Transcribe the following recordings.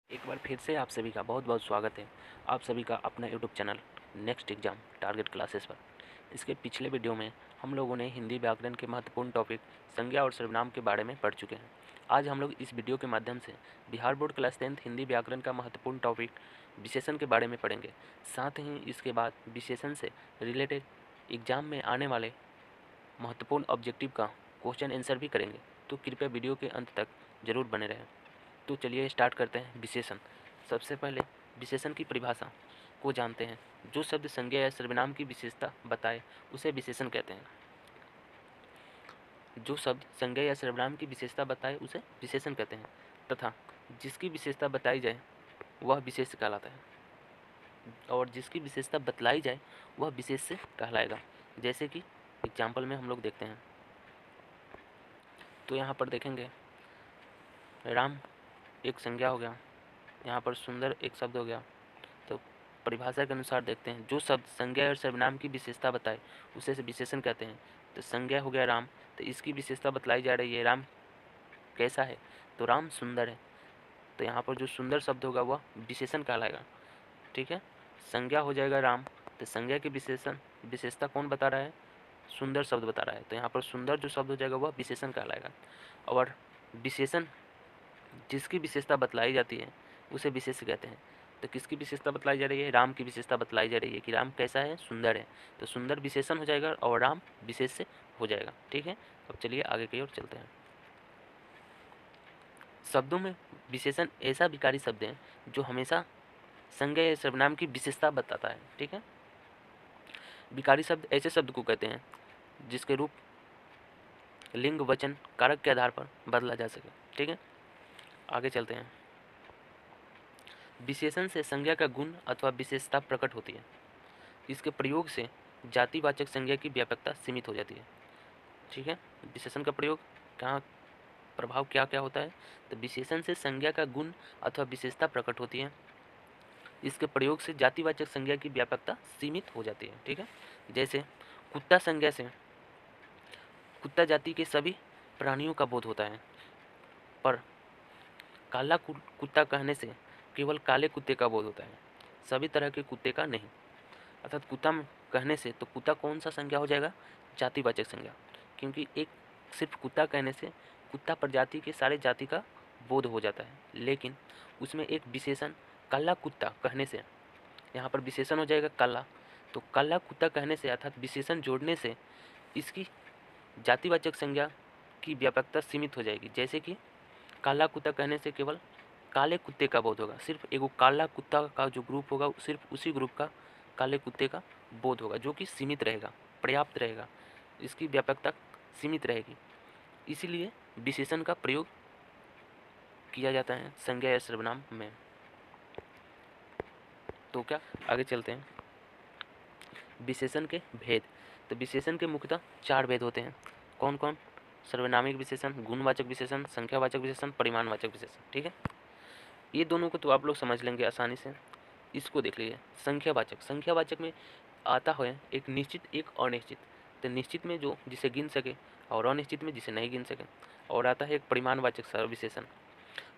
एक बार फिर से आप सभी का बहुत बहुत स्वागत है। आप सभी का अपना YouTube channel next exam target classes पर। इसके पिछले वीडियो में हम लोगों ने हिंदी व्याकरण के महत्वपूर्ण टॉपिक संज्ञा और सर्वनाम के बारे में पढ़ चुके हैं। आज हम लोग इस वीडियो के माध्यम से Bihar board class 10th Hindi व्याकरण का महत्वपूर्ण टॉपिक विशेषण के बारे में पढ़ेंगे। साथ ही इसके बाद विशेषण से रिलेटेड एग्जाम में आने वाले महत्वपूर्ण ऑब्जेक्टिव का क्वेश्चन आंसर भी करेंगे। तो कृपया वीडियो के अंत तक जरूर बने रहें। तो चलिए स्टार्ट करते हैं। विशेषण। सबसे पहले विशेषण की परिभाषा को जानते हैं। जो शब्द संज्ञा या सर्वनाम की विशेषता बताए उसे विशेषण कहते हैं। जो शब्द संज्ञा या सर्वनाम की विशेषता बताए उसे विशेषण कहते हैं तथा जिसकी विशेषता बताई जाए वह विशेष कहलाता है और जिसकी विशेषता बतलाई जाए वह विशेष से कहलाएगा। जैसे कि एग्जाम्पल में हम लोग देखते हैं तो यहाँ पर देखेंगे राम एक संज्ञा हो गया, यहाँ पर सुंदर एक शब्द हो गया। तो परिभाषा के अनुसार देखते हैं जो शब्द संज्ञा और सर्वनाम की विशेषता बताए उसे विशेषण कहते हैं। तो संज्ञा हो गया राम, तो इसकी विशेषता बतलाई जा रही है राम कैसा है, तो राम सुंदर है। तो यहाँ पर जो सुंदर शब्द होगा वह विशेषण कहलाएगा। ठीक है, संज्ञा हो जाएगा राम, तो संज्ञा की विशेषता कौन बता रहा है, सुंदर शब्द बता रहा है। तो यहाँ पर सुंदर जो शब्द हो जाएगा वह विशेषण कहलाएगा। और विशेषण जिसकी विशेषता बतलाई जाती है उसे विशेष कहते हैं। तो किसकी विशेषता बतलाई जा रही है, राम की विशेषता बतलाई जा रही है कि राम कैसा है, सुंदर है। तो सुंदर विशेषण हो जाएगा और राम विशेष से हो जाएगा। ठीक है, अब चलिए आगे की ओर चलते हैं। शब्दों में विशेषण ऐसा विकारी शब्द है जो हमेशा संज्ञा या सर्वनाम की विशेषता बताता है। ठीक है, विकारी शब्द ऐसे शब्द को कहते हैं जिसके रूप लिंग वचन कारक के आधार पर बदला जा सके। ठीक है, आगे चलते हैं। विशेषण से संज्ञा का गुण अथवा विशेषता प्रकट होती है। इसके प्रयोग से जातिवाचक संज्ञा की व्यापकता सीमित हो जाती है। ठीक है, विशेषण का प्रयोग कहाँ, प्रभाव क्या क्या होता है, तो विशेषण से संज्ञा का गुण अथवा विशेषता प्रकट होती है। इसके प्रयोग से जातिवाचक संज्ञा की व्यापकता सीमित हो जाती है। ठीक है, जैसे कुत्ता संज्ञा से कुत्ता जाति के सभी प्राणियों का बोध होता है, पर काला कुत्ता कहने से केवल काले कुत्ते का बोध होता है, सभी तरह के कुत्ते का नहीं। अर्थात कुत्ता कहने से तो कुत्ता कौन सा संज्ञा हो जाएगा, जातिवाचक संज्ञा, क्योंकि एक सिर्फ कुत्ता कहने से कुत्ता प्रजाति के सारे जाति का बोध हो जाता है। लेकिन उसमें एक विशेषण काला कुत्ता कहने से यहाँ पर विशेषण हो जाएगा काला, तो काला कुत्ता कहने से अर्थात विशेषण जोड़ने से इसकी जातिवाचक संज्ञा की व्यापकता सीमित हो जाएगी। जैसे कि काला कुत्ता कहने से केवल काले कुत्ते का बोध होगा, सिर्फ एगो काला कुत्ता का जो ग्रुप होगा सिर्फ उसी ग्रुप का काले कुत्ते का बोध होगा, जो कि सीमित रहेगा, पर्याप्त रहेगा, इसकी व्यापकता सीमित रहेगी। इसीलिए विशेषण का प्रयोग किया जाता है संज्ञा या सर्वनाम में। तो क्या आगे चलते हैं। विशेषण के भेद। तो विशेषण के मुख्यतः 4 भेद होते हैं। कौन कौन, सर्वनामिक विशेषण, गुणवाचक विशेषण, संख्यावाचक विशेषण, परिमाणवाचक विशेषण। ठीक है, ये दोनों को तो आप लोग समझ लेंगे आसानी से। इसको देख लीजिए, संख्यावाचक। संख्यावाचक में आता है एक निश्चित एक अनिश्चित। तो निश्चित में जो जिसे गिन सके और अनिश्चित में जिसे नहीं गिन सके। और आता है एक परिमाणवाचक विशेषण।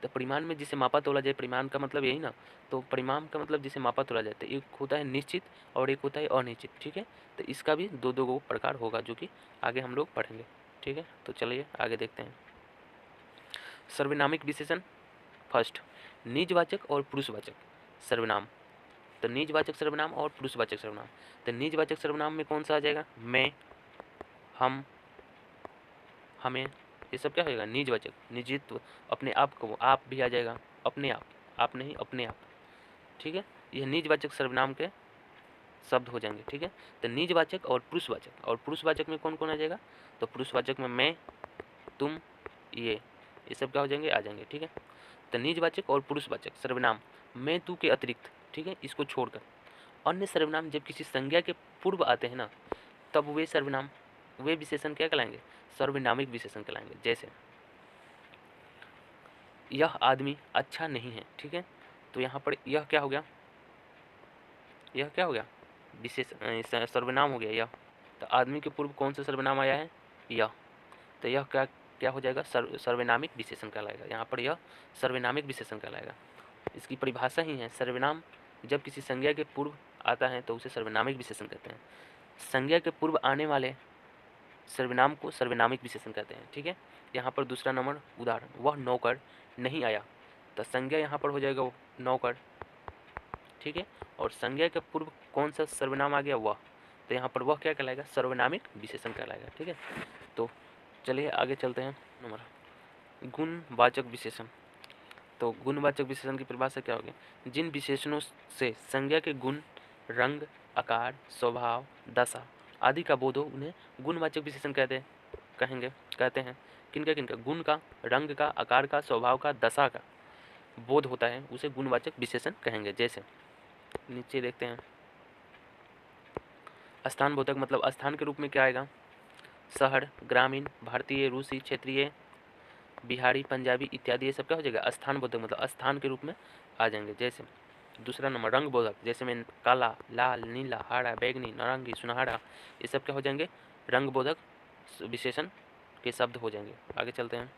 तो परिमाण में जिसे मापा तोला जाए, परिमाण का मतलब यही ना, तो परिमाण का मतलब जिसे मापा तोला जाए। तो एक होता है निश्चित और एक होता है अनिश्चित। ठीक है, तो इसका भी दो दो प्रकार होगा जो कि आगे हम लोग पढ़ेंगे। ठीक है, तो चलिए आगे देखते हैं। सर्वनामिक विशेषण। फर्स्ट, निजवाचक और पुरुषवाचक सर्वनाम। तो निजवाचक सर्वनाम और पुरुषवाचक सर्वनाम। तो निजवाचक सर्वनाम में कौन सा आ जाएगा, मैं, हम, हमें, ये सब क्या होगा, निजवाचक, निजित्व, अपने आप को, आप भी आ जाएगा, अपने आप नहीं, अपने आप। ठीक है, यह निजवाचक सर्वनाम के शब्द हो जाएंगे। ठीक है, तो निजवाचक और पुरुषवाचक। और पुरुषवाचक में कौन कौन आ जाएगा, तो पुरुषवाचक में मैं, तुम, ये सब क्या हो जाएंगे, आ जाएंगे। ठीक है, तो निजवाचक और पुरुषवाचक सर्वनाम मैं तू के अतिरिक्त, ठीक है, इसको छोड़कर अन्य सर्वनाम जब किसी संज्ञा के पूर्व आते हैं ना, तब वे सर्वनाम, वे विशेषण क्या कहलाएंगे, सर्वनामिक विशेषण कहलाएंगे। जैसे यह आदमी अच्छा नहीं है। ठीक है, तो यहाँ पर यह क्या हो गया, यह क्या हो गया, विशेष सर्वनाम हो गया यह। तो आदमी के पूर्व कौन सा सर्वनाम आया है, यह। तो यह क्या क्या हो जाएगा, सर्वनामिक विशेषण कहलाएगा। यहाँ पर यह सर्वनामिक विशेषण कहलाएगा। इसकी परिभाषा ही है सर्वनाम जब किसी संज्ञा के पूर्व आता है तो उसे सर्वनामिक विशेषण कहते हैं। संज्ञा के पूर्व आने वाले सर्वनाम को सर्वनामिक विशेषण कहते हैं। ठीक है, यहाँ पर दूसरा नंबर उदाहरण, वह नौकर नहीं आया, तो संज्ञा यहाँ पर हो जाएगा वो नौकर। ठीक है, और संज्ञा के पूर्व कौन सा सर्वनाम आ गया, वह, तो यहाँ पर वह क्या कहलाएगा, सर्वनामिक विशेषण कहलाएगा। ठीक है, तो चलिए आगे चलते हैं। नंबर गुणवाचक विशेषण। तो गुणवाचक विशेषण की परिभाषा क्या होगी, जिन विशेषणों से संज्ञा के गुण, रंग, आकार, स्वभाव, दशा आदि का बोध हो उन्हें गुणवाचक विशेषण कहते हैं। किनका किनका, गुण का, रंग का, आकार का, स्वभाव का, दशा का बोध होता है उसे गुणवाचक विशेषण कहेंगे। जैसे नीचे देखते हैं, स्थान बोधक मतलब स्थान के रूप में क्या आएगा, शहर, ग्रामीण, भारतीय, रूसी, क्षेत्रीय, बिहारी, पंजाबी इत्यादि, ये सब क्या हो जाएगा, स्थान बोधक मतलब स्थान के रूप में आ जाएंगे। जैसे दूसरा नंबर रंग बोधक, जैसे में काला, लाल, नीला, हरा, बैगनी, नारंगी, सुनहरा, ये सब क्या हो जाएंगे, रंग बोधक विशेषण के शब्द हो जाएंगे। आगे चलते हैं।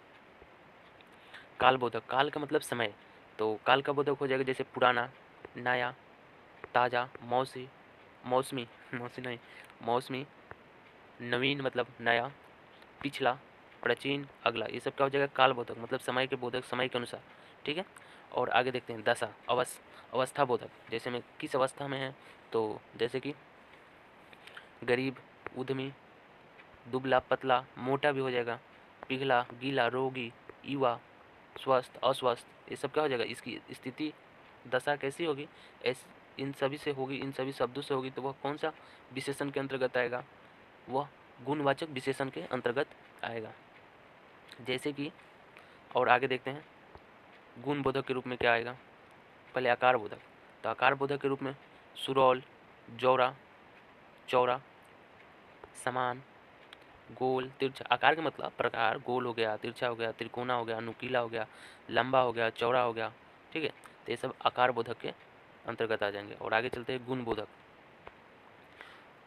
काल बोधक, काल का मतलब समय, तो काल का बोधक हो जाएगा जैसे पुराना, नया, ताज़ा, मौसमी, नवीन मतलब नया, पिछला, प्राचीन, अगला, ये सब क्या हो जाएगा, काल बोधक मतलब समय के बोधक, समय के अनुसार। ठीक है, और आगे देखते हैं दशा, अवस्था बोधक, जैसे में किस अवस्था में है, तो जैसे कि गरीब, उद्यमी, दुबला, पतला, मोटा भी हो जाएगा, पिघला, गीला, रोगी, युवा, स्वस्थ, अस्वस्थ, ये सब क्या हो जाएगा, इसकी स्थिति दशा कैसी होगी, इन सभी से होगी, इन सभी शब्दों से होगी, तो वह कौन सा विशेषण के अंतर्गत आएगा, वह गुणवाचक विशेषण के अंतर्गत आएगा। जैसे कि और आगे देखते हैं, गुण बोधक के रूप में क्या आएगा, पहले आकार बोधक, तो आकार बोधक के रूप में सुरौल, जौरा, चौड़ा, समान, गोल, तिरछा, आकार का मतलब प्रकार, गोल हो गया, तिरछा हो गया, त्रिकोना हो गया, नुकीला हो गया, लंबा हो गया, चौड़ा हो गया। ठीक है, तो ये सब आकार बोधक के अंतर्गत आ जाएंगे। और आगे चलते हैं गुण बोधक।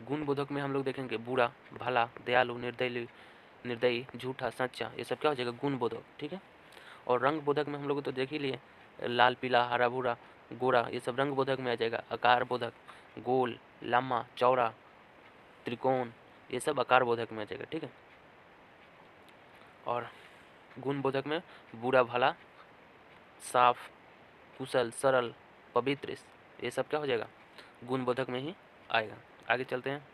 गुण बोधक में हम लोग देखेंगे बुरा, भला, दयालु, निर्दयी, झूठा, सच्चा, ये सब क्या हो जाएगा, गुण बोधक। ठीक है, और रंग बोधक में हम लोग तो देख ही लिए, लाल, पीला, हरा, भूरा, गोरा, ये सब रंग बोधक में आ जाएगा। आकार बोधक, गोल, लम्बा, चौड़ा, त्रिकोण, ये सब आकार बोधक में आ जाएगा। ठीक है, और गुण बोधक में बुरा, भला, साफ, कुशल, सरल, पवित्र, ये सब क्या हो जाएगा, गुण बोधक में ही आएगा। आगे चलते हैं,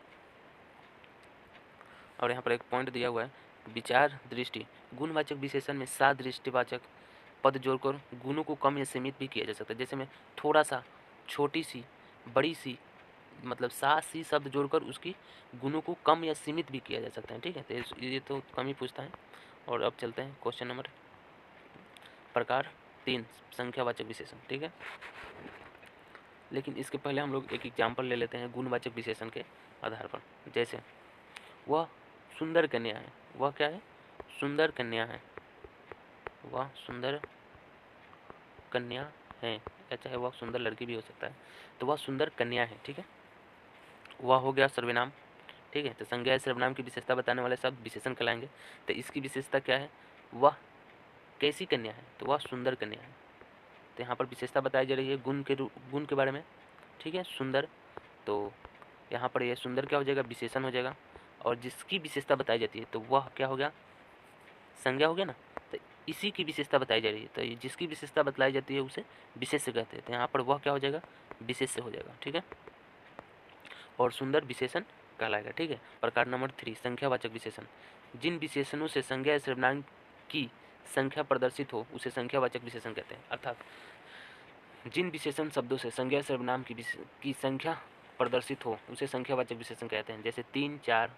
और यहाँ पर एक पॉइंट दिया हुआ है, विचार दृष्टि। गुणवाचक विशेषण में सा दृष्टिवाचक पद जोड़कर गुणों को कम या सीमित भी किया जा सकता है। जैसे में थोड़ा सा, छोटी सी, बड़ी सी, मतलब सा सी शब्द जोड़कर उसकी गुणों को कम या सीमित भी किया जा सकता है। ठीक है, तो ये तो कम ही पूछता है। और अब चलते हैं क्वेश्चन नंबर प्रकार 3, संख्यावाचक विशेषण। ठीक है, लेकिन इसके पहले हम लोग एक एग्जाम्पल ले लेते हैं गुणवाचक विशेषण के आधार पर। जैसे वह सुंदर कन्या है, वह क्या है, सुंदर कन्या है, वह सुंदर कन्या है, या चाहे वह सुंदर लड़की भी हो सकता है, तो वह सुंदर कन्या है। ठीक है, वह हो गया सर्वनाम। ठीक है, तो संज्ञा सर्वनाम की विशेषता बताने वाले शब्द विशेषण कहलाएंगे। तो इसकी विशेषता क्या है, वह कैसी कन्या है, तो वह सुंदर कन्या है। तो यहाँ पर विशेषता बताई जा रही है गुण के बारे में। ठीक है, सुंदर, तो यहाँ पर यह सुंदर क्या हो जाएगा, विशेषण हो जाएगा। और जिसकी विशेषता बताई जाती है तो वह क्या हो गया, संज्ञा हो गया ना। तो इसी की विशेषता बताई जा रही है, तो जिसकी विशेषता बताई जाती है उसे विशेष्य कहते हैं। तो यहाँ पर वह क्या हो जाएगा, विशेष्य हो जाएगा। ठीक है, और सुंदर विशेषण कहलाएगा। ठीक है, प्रकार नंबर 3, संख्यावाचक विशेषण। जिन विशेषणों से संज्ञा या सर्वनाम की संख्या प्रदर्शित हो उसे संख्यावाचक विशेषण कहते हैं। अर्थात जिन विशेषण शब्दों से संज्ञा या सर्वनाम की संख्या प्रदर्शित हो उसे संख्यावाचक विशेषण कहते हैं। जैसे 3, 4,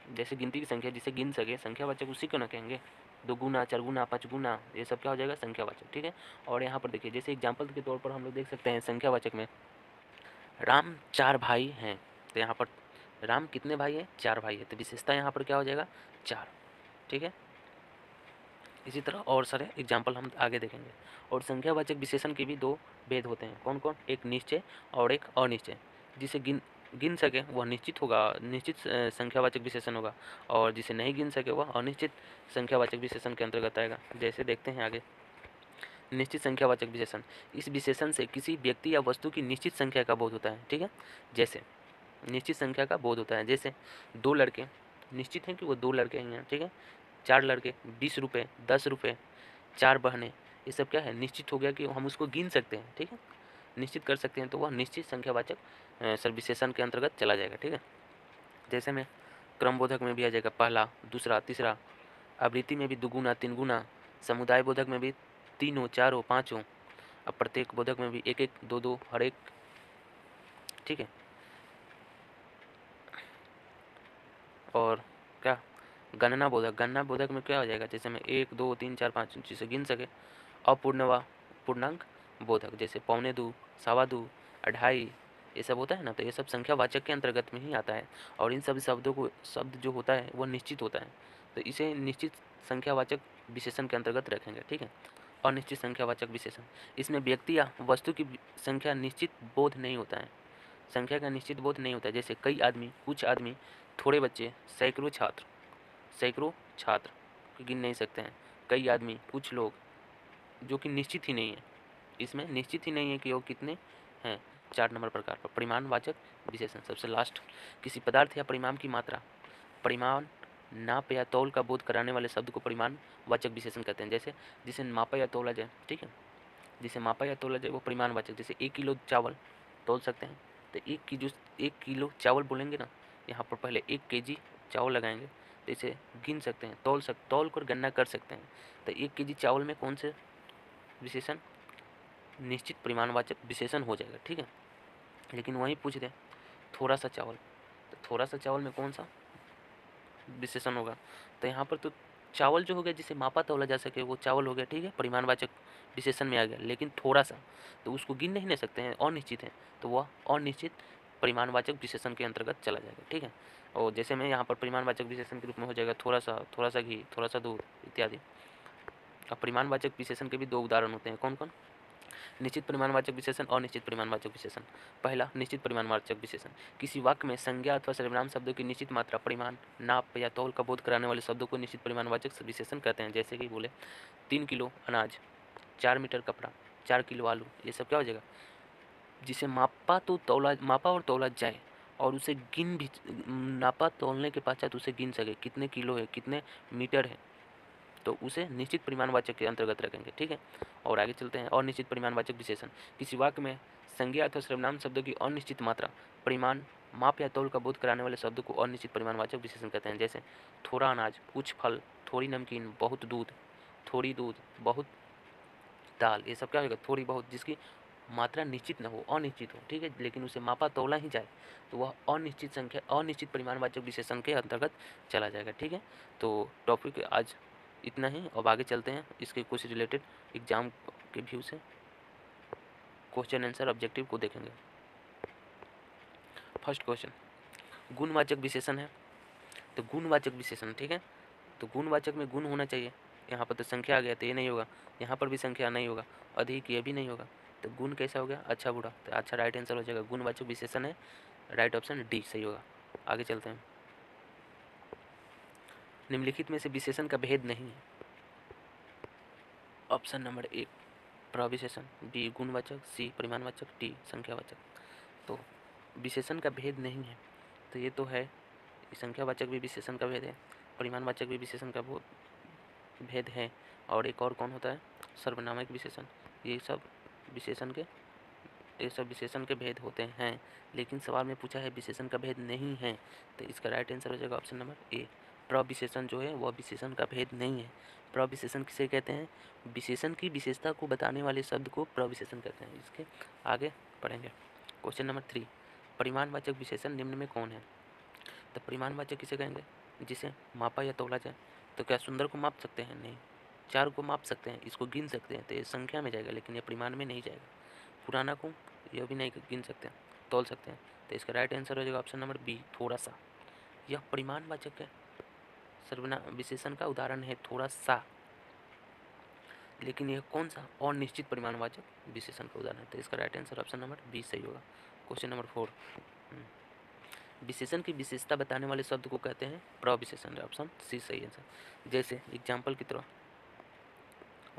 जैसे गिनती की संख्या जिसे गिन सके, संख्यावाचक उसी को ना कहेंगे। 2 गुना, 4 गुना, 5 गुना, ये सब क्या हो जाएगा, संख्यावाचक। ठीक है, और यहाँ पर देखिए, जैसे एग्जाम्पल के तौर पर हम लोग देख सकते हैं संख्यावाचक में राम 4 भाई हैं, तो यहाँ पर राम कितने भाई हैं, 4 भाई है, तो विशेषता यहाँ पर क्या हो जाएगा, 4। ठीक है, इसी तरह और सारे एग्जाम्पल हम आगे देखेंगे। और संख्यावाचक विशेषण के भी 2 भेद होते हैं। कौन कौन, एक निश्चय और एक अनिश्चय। जिसे गिन सके वह निश्चित होगा, निश्चित संख्यावाचक विशेषण होगा, और जिसे नहीं गिन सके वह अनिश्चित संख्यावाचक विशेषण के अंतर्गत आएगा। जैसे देखते हैं आगे, निश्चित संख्यावाचक विशेषण, इस विशेषण से किसी व्यक्ति या वस्तु की निश्चित संख्या का बोध होता है। ठीक है, जैसे निश्चित संख्या का बोध होता है, जैसे 2 लड़के निश्चित हैं कि वो 2 लड़के ही हैं। ठीक है, 4 लड़के, 20 रुपये, 10 रुपये, 4 बहनें, ये सब क्या है, निश्चित हो गया कि हम उसको गिन सकते हैं। ठीक है, निश्चित कर सकते हैं, तो वह निश्चित संख्यावाचक विशेषण के अंतर्गत चला जाएगा। ठीक है, जैसे में क्रमबोधक में भी आ जाएगा पहला, दूसरा, तीसरा, आवृत्ति में भी दुगुना, 3 गुना, समुदाय बोधक में भी 3 4 5, अब प्रत्येक बोधक में भी 1 1 2 2 हर एक। ठीक है, और क्या, गणना बोधक में क्या हो जाएगा, जैसे में 1 2 3 4 5 जिसे गिन सके। अपूर्ण पूर्णांक बोधक, जैसे 1.25, 2.25, 2.5, ये सब होता है ना, तो ये सब संख्यावाचक के अंतर्गत में ही आता है। और इन सभी शब्द जो होता है वो निश्चित होता है, तो इसे निश्चित संख्यावाचक विशेषण के अंतर्गत रखेंगे। ठीक है, अनिश्चित संख्यावाचक विशेषण, इसमें व्यक्ति या वस्तु की संख्या निश्चित बोध नहीं होता है, संख्या का निश्चित बोध नहीं होता है। जैसे कई आदमी, कुछ आदमी, थोड़े बच्चे, सैकड़ों छात्र गिन नहीं सकते हैं। कई आदमी, कुछ लोग, जो कि निश्चित ही नहीं है, इसमें निश्चित ही नहीं है कि वो कितने हैं। 4 नंबर प्रकार पर परिमाणवाचक विशेषण, सबसे लास्ट, किसी पदार्थ या परिमाण की मात्रा, परिमाण, नाप या तौल का बोध कराने वाले शब्द को परिमाणवाचक विशेषण कहते हैं। जैसे जिसे मापा या तौला जाए, ठीक है, जिसे मापा या तौला जाए वो परिमाणवाचक, जैसे 1 किलो चावल तौल सकते हैं, तो 1 किलो चावल बोलेंगे ना, यहाँ पर पहले 1 केजी चावल लगाएंगे, तो इसे गिन सकते हैं, तौल कर गणना कर सकते हैं। तो 1 केजी चावल में कौन से विशेषण, निश्चित परिमाणवाचक विशेषण हो जाएगा। ठीक है, लेकिन वहीं पूछ दे थोड़ा सा चावल, तो थोड़ा सा चावल में कौन सा विशेषण होगा, तो यहाँ पर तो चावल जो हो गया जिसे मापा तौला जा सके वो चावल हो गया। ठीक है, परिमाणवाचक विशेषण में आ गया, लेकिन थोड़ा सा, तो उसको गिन नहीं ले सकते हैं, अनिश्चित है, तो वह अनिश्चित परिमाणवाचक विशेषण के अंतर्गत चला जाएगा। ठीक है, और जैसे में यहाँ पर परिमाणवाचक विशेषण के रूप में हो जाएगा थोड़ा सा घी, थोड़ा सा दूध इत्यादि। अब परिमाणवाचक विशेषण के भी 2 उदाहरण होते हैं, कौन कौन, निश्चित परिमाणवाचक विशेषण और निश्चित परिमाणवाचक विशेषण। पहला, निश्चित परिमाणवाचक विशेषण, किसी वाक्य में संज्ञा अथवा सर्वनाम शब्दों की निश्चित मात्रा, परिमाण, नाप या तौल का बोध कराने वाले शब्दों को निश्चित परिमाणवाचक विशेषण कहते हैं। जैसे कि बोले 3 किलो अनाज, 4 मीटर कपड़ा, 4 किलो आलू, ये सब क्या हो जाएगा, जिसे मापा और तौला जाए और उसे गिन भी, नापा तौलने के पश्चात उसे गिन सके कितने किलो है, कितने मीटर है, तो उसे निश्चित परिमाणवाचक के अंतर्गत रखेंगे। ठीक है, और आगे चलते हैं। और निश्चित परिमाणवाचक विशेषण, किसी वाक्य में संज्ञा अथवा सर्वनाम शब्दों की अनिश्चित मात्रा, परिमाण, माप या तौल का बोध कराने वाले शब्द को अनिश्चित परिमाणवाचक विशेषण कहते हैं। जैसे थोड़ा अनाज, कुछ फल, थोड़ी नमकीन, बहुत दूध, थोड़ी दूध, बहुत दाल, ये सब क्या होगा, थोड़ी बहुत, जिसकी मात्रा निश्चित न हो, अनिश्चित हो। ठीक है, लेकिन उसे मापा तौला ही जाए तो वह अनिश्चित संख्या, अनिश्चित परिमाणवाचक विशेषण के अंतर्गत चला जाएगा। ठीक है, तो टॉपिक आज इतना ही। अब आगे चलते हैं इसके कुछ रिलेटेड एग्जाम के व्यू से क्वेश्चन आंसर ऑब्जेक्टिव को देखेंगे। फर्स्ट क्वेश्चन, गुणवाचक विशेषण है, तो गुणवाचक विशेषण, ठीक है, तो गुणवाचक में गुण होना चाहिए। यहाँ पर तो संख्या आ गया तो ये नहीं होगा, यहाँ पर भी संख्या नहीं होगा, अधिक ये भी नहीं होगा, तो गुण कैसा हो गया, अच्छा बुरा, तो अच्छा राइट आंसर हो जाएगा, गुणवाचक विशेषण है, राइट ऑप्शन डी सही होगा। आगे चलते हैं, निम्नलिखित में से विशेषण का भेद नहीं है। ऑप्शन नंबर 1 प्रविशेषण, बी गुणवाचक, सी परिमाणवाचक, डी संख्यावाचक। तो विशेषण का भेद नहीं है, तो ये तो है, संख्यावाचक भी विशेषण का भेद है, परिमाणवाचक भी विशेषण का भेद है, और एक और कौन होता है, सर्वनामिक विशेषण। ये सब विशेषण के भेद होते हैं, लेकिन सवाल में पूछा है विशेषण का भेद नहीं है, तो इसका राइट आंसर हो जाएगा ऑप्शन नंबर ए, प्रविशेषण जो है वह विशेषण का भेद नहीं है। प्रविशेषण किसे कहते हैं, विशेषण की विशेषता को बताने वाले शब्द को प्रविशेषण कहते हैं। इसके आगे पढ़ेंगे। क्वेश्चन नंबर 3, परिमाणवाचक विशेषण निम्न में कौन है, तो परिमाणवाचक किसे कहेंगे, जिसे मापा या तौला जाए। तो क्या सुंदर को माप सकते हैं, नहीं, 4 को माप सकते हैं, इसको गिन सकते हैं, तो ये संख्या में जाएगा, लेकिन ये परिमाण में नहीं जाएगा। पुराना को यह भी नहीं गिन सकते, तौल सकते हैं, तो इसका राइट आंसर हो जाएगा ऑप्शन नंबर बी, थोड़ा सा। यह परिमाणवाचक है, सर्वनाम विशेषण का उदाहरण है थोड़ा सा, लेकिन यह कौन सा, अनिश्चित परिमाणवाचक विशेषण का उदाहरण है, तो इसका right answer option number B सही होगा। क्वेश्चन नंबर 4, विशेषण की विशेषता बताने वाले शब्द को कहते हैं प्रविशेषण, ऑप्शन सी सही आंसर। जैसे एग्जाम्पल की तरह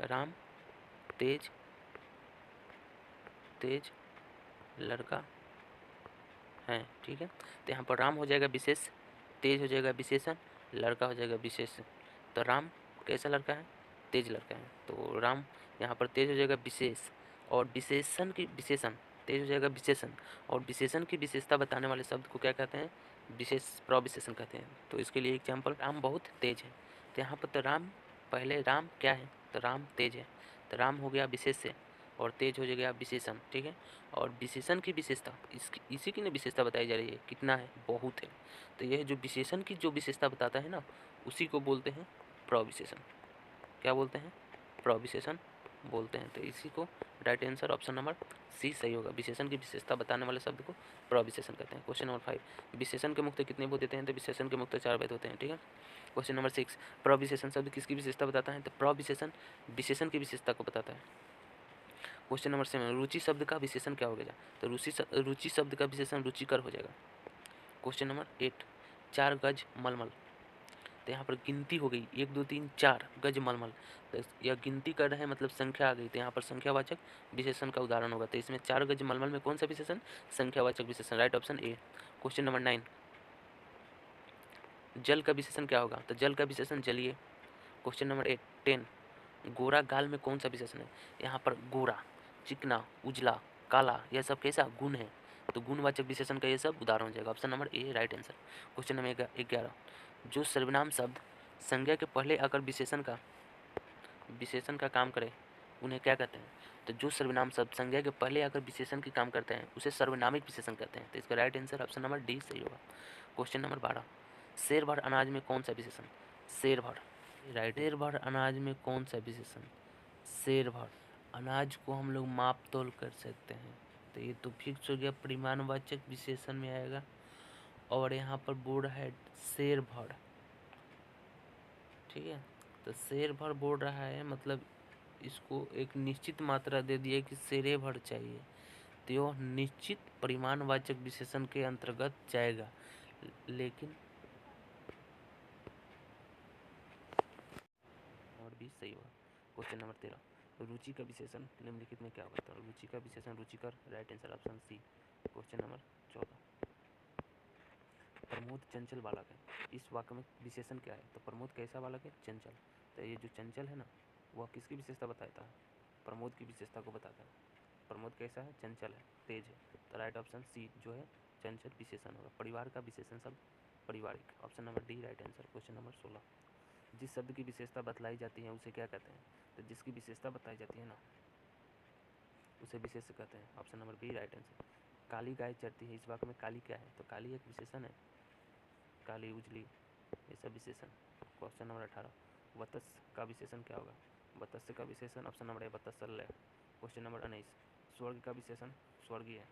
राम तेज तेज लड़का है, ठीक है। तो यहाँ पर राम हो जाएगा विशेष, तेज हो जाएगा विशेषण, लड़का हो जाएगा विशेष। तो राम कैसा लड़का है? तेज लड़का है। तो राम यहाँ पर तेज हो जाएगा विशेष, और विशेषण की विशेषण तेज हो जाएगा विशेषण, और विशेषण की विशेषता बताने वाले शब्द को क्या कहते हैं? विशेष प्रविशेषण कहते हैं। तो इसके लिए एग्जाम्पल, राम बहुत तेज है। तो यहाँ पर तो राम, पहले राम क्या है? तो राम तेज है। तो राम हो गया विशेष से, और तेज हो जाएगा विशेषण, ठीक है। और विशेषण की विशेषता इसी की ना विशेषता बताई जा रही है, कितना है? बहुत है। तो यह जो विशेषण की जो विशेषता बताता है ना, उसी को बोलते हैं प्रविशेषण। क्या बोलते हैं? प्रविशेषण बोलते हैं। तो इसी को right answer option number C सही होगा। विशेषण की विशेषता बताने वाले शब्द को प्रविशेषण कहते हैं। क्वेश्चन नंबर 5, विशेषण के मुक्त कितने भेद होते हैं? तो विशेषण के मुक्त 4 भेद होते हैं, ठीक है। क्वेश्चन नंबर 6, प्रविशेषण शब्द किसकी विशेषता बताता है? तो प्रविशेषण विशेषण की विशेषता को बताता है। क्वेश्चन नंबर 7, रुचि शब्द का विशेषण क्या हो गया? तो रुचि शब्द का विशेषण रुचिकर हो जाएगा। क्वेश्चन नंबर 8, 4 गज मलमल। तो यहाँ पर गिनती हो गई, 1 2 3 4 गज मलमल। तो यह गिनती कर रहे हैं, मतलब संख्या आ गई। तो यहाँ पर संख्यावाचक विशेषण का उदाहरण होगा। तो इसमें 4 गज मलमल में कौन सा विशेषण? संख्यावाचक विशेषण, right option A. Question number 9, जल का विशेषण क्या होगा? तो जल का विशेषण जलीय। क्वेश्चन नंबर 10, गोरा गाल में कौन सा विशेषण है? यहाँ पर गोरा, चिकना, उजला, काला, यह सब कैसा? गुण है। तो गुणवाचक विशेषण का ये सब उदाहरण हो जाएगा। Option number A right answer. Question number 11, जो सर्वनाम शब्द संज्ञा के पहले आकर विशेषण का काम करे उन्हें क्या कहते हैं? तो जो सर्वनाम शब्द संज्ञा के पहले आकर विशेषण के काम करते हैं उसे सर्वनामिक विशेषण कहते हैं। तो इसका right answer option number D सही होगा। क्वेश्चन नंबर 12, शेर भर अनाज में कौन सा विशेषण? शेर भर, राइट। शेर भर अनाज में कौन सा विशेषण? शेर भर अनाज को हम लोग माप तोल कर सकते हैं। तो ये तो फिक्स हो गया, परिमाणवाचक विशेषण में आएगा। और यहाँ पर बोल रहा है शेर भर, ठीक है। तो शेर भर बोल रहा है, मतलब इसको एक निश्चित मात्रा दे दिए कि शेरे भर चाहिए, तो यह निश्चित परिमाणवाचक विशेषण के अंतर्गत जाएगा। लेकिन और भी सही होगा। क्वेश्चन नंबर 13, रुचि का विशेषण निम्नलिखित में क्या होगा? तो रुचि का विशेषण रुचिकर, right answer option C. Question number 14, Pramod चंचल बालक है, इस वाक्य में विशेषण क्या है? तो प्रमोद कैसा बालक है? चंचल। तो ये जो चंचल है ना, वह किसकी विशेषता बताता है? प्रमोद की विशेषता को बताता है। प्रमोद कैसा है? चंचल है, तेज है। तो राइट ऑप्शन सी जो है चंचल विशेषण होगा। परिवार का विशेषण शब्द पारिवारिक, option number D right answer. Question number 16, जिस शब्द की विशेषता बतलाई जाती है उसे क्या कहते हैं? तो जिसकी विशेषता बताई जाती है ना, उसे विशेष कहते हैं। Option number B right answer. काली गाय चरती है, इस वाक्य में काली क्या है? तो काली एक विशेषण है, काली, उजली, ये सब विशेषण। क्वेश्चन नंबर 18, वत्स का विशेषण क्या होगा? वत्स्य का विशेषण ऑप्शन नंबर ए वत्सल्य। क्वेश्चन नंबर 19, स्वर्ग का विशेषण स्वर्गीय है,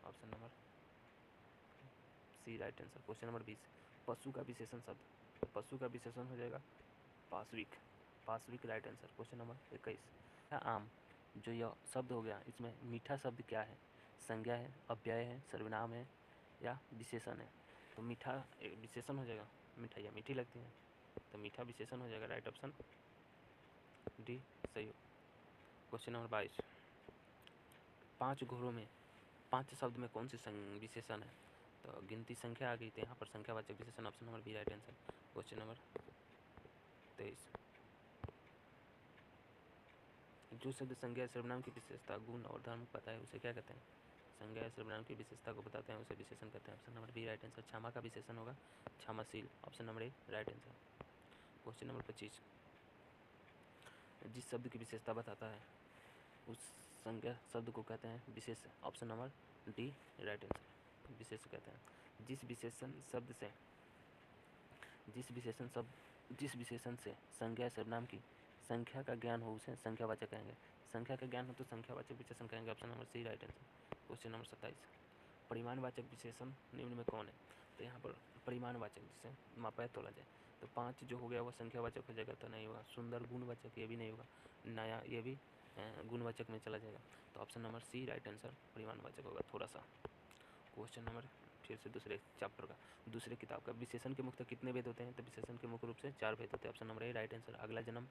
option number C right answer. Question number 20, पशु का विशेषण शब्द, तो पशु का विशेषण हो जाएगा पाश्विक, पाश्विक राइट आंसर। क्वेश्चन नंबर 21, आम, जो यह शब्द हो गया, इसमें मीठा शब्द क्या है? संज्ञा है, अव्यय है, सर्वनाम है, या विशेषण है? तो मीठा विशेषण हो जाएगा, मिठाइयाँ मीठी लगती हैं, तो मीठा विशेषण हो जाएगा, राइट ऑप्शन डी सही हो। क्वेश्चन नंबर 22, 5 घोड़ों में 5 शब्द में कौन सी विशेषण है? तो गिनती संख्या आ गई, तो यहाँ पर संख्यावाचक विशेषण, option number B right answer. Question number 23, जो शब्द संज्ञा सर्वनाम की विशेषता, गुण और धर्म पता है उसे क्या कहते हैं? संज्ञा सर्वनाम की विशेषता को बताते हैं उसे विशेषण कहते हैं। Option number B right answer. क्षमा का विशेषण होगा क्षमाशील, option number A right answer. Question number 25, जिस शब्द की विशेषता बताता है उस संज्ञा शब्द को कहते हैं विशेष, option number D right answer. विशेष कहते हैं जिस विशेषण से संज्ञा सर्वनाम की संख्या का ज्ञान हो उसे संख्यावाचक कहेंगे। संख्या का ज्ञान हो तो संख्यावाचक विशेषण कहेंगे, option number C right answer. Question number 27, परिमाणवाचक विशेषण निम्न में कौन है? तो यहाँ पर परिमाणवाचक जिसे मापाया तोला जाए, तो 5 जो हो गया वो संख्यावाचक हो जाएगा, तो नहीं होगा। सुंदर गुणवाचक, ये भी नहीं होगा। नया, ये भी गुणवाचक में चला जाएगा। तो option number C right answer परिमाणवाचक होगा थोड़ा सा। क्वेश्चन नंबर फिर से दूसरे चैप्टर का, दूसरे किताब का, विशेषण के मुख्य कितने भेद होते हैं? तो विशेषण के मुख्य रूप से 4 भेद होते हैं, option number A right answer. अगला जन्म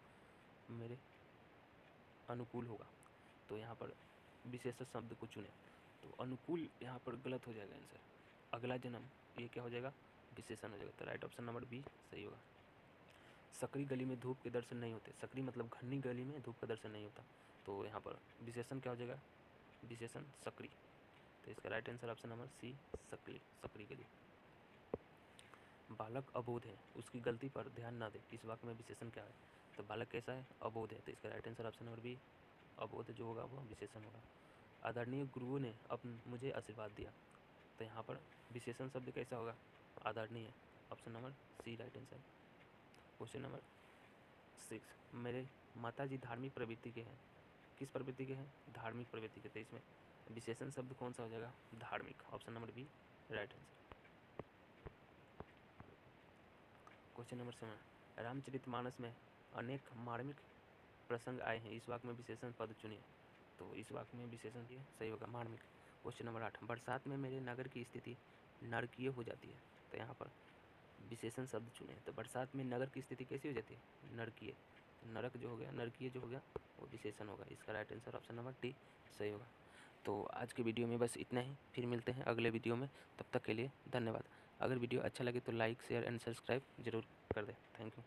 मेरे अनुकूल होगा। तो यहाँ पर विशेषण शब्द को चुने, तो अनुकूल यहाँ पर गलत हो जाएगा आंसर। अगला जन्म, ये क्या हो जाएगा, विशेषण हो जाएगा। तो राइट ऑप्शन नंबर बी सही होगा। सकरी गली में धूप के दर्शन नहीं होते, सकरी मतलब घनी गली में धूप का दर्शन नहीं होता, तो यहाँ पर विशेषण क्या हो जाएगा, विशेषण सकरी। तो इसका right answer option number C सकरी, सकरी गली। बालक अबोध है, उसकी गलती पर ध्यान ना दे, इस वाक्य में विशेषण क्या है। तो बालक कैसा है, अबोध है, तो इसका right answer option number B अबोध जो होगा वो विशेषण होगा। आदरणीय गुरुओं ने अब मुझे आशीर्वाद दिया, तो यहाँ पर विशेषण शब्द कैसा होगा, आदरणीय, option number C right answer. Question number 6, मेरे माताजी धार्मिक प्रवृत्ति के हैं, किस प्रवृत्ति के हैं, धार्मिक प्रवृत्ति के, तो इसमें विशेषण शब्द कौन सा हो जाएगा, धार्मिक, option number B right answer. Question number 7, Ramcharitmanas में अनेक मार्मिक प्रसंग आए हैं, इस वाक्य में विशेषण पद चुनिए। तो इस वाक्य में विशेषण ये सही होगा, मार्मिक। क्वेश्चन नंबर 8, बरसात में मेरे नगर की स्थिति नरकीय हो जाती है, तो यहाँ पर विशेषण शब्द चुने। तो बरसात में नगर की स्थिति कैसी हो जाती है, नरकीय। तो नरक जो हो गया, नरकीय जो हो गया वो विशेषण होगा। इसका right answer option number D सही होगा। तो आज के वीडियो में बस इतना ही, फिर मिलते हैं अगले वीडियो में, तब तक के लिए धन्यवाद। अगर वीडियो अच्छा लगे तो लाइक शेयर एंड सब्सक्राइब जरूर कर दें। Thank you.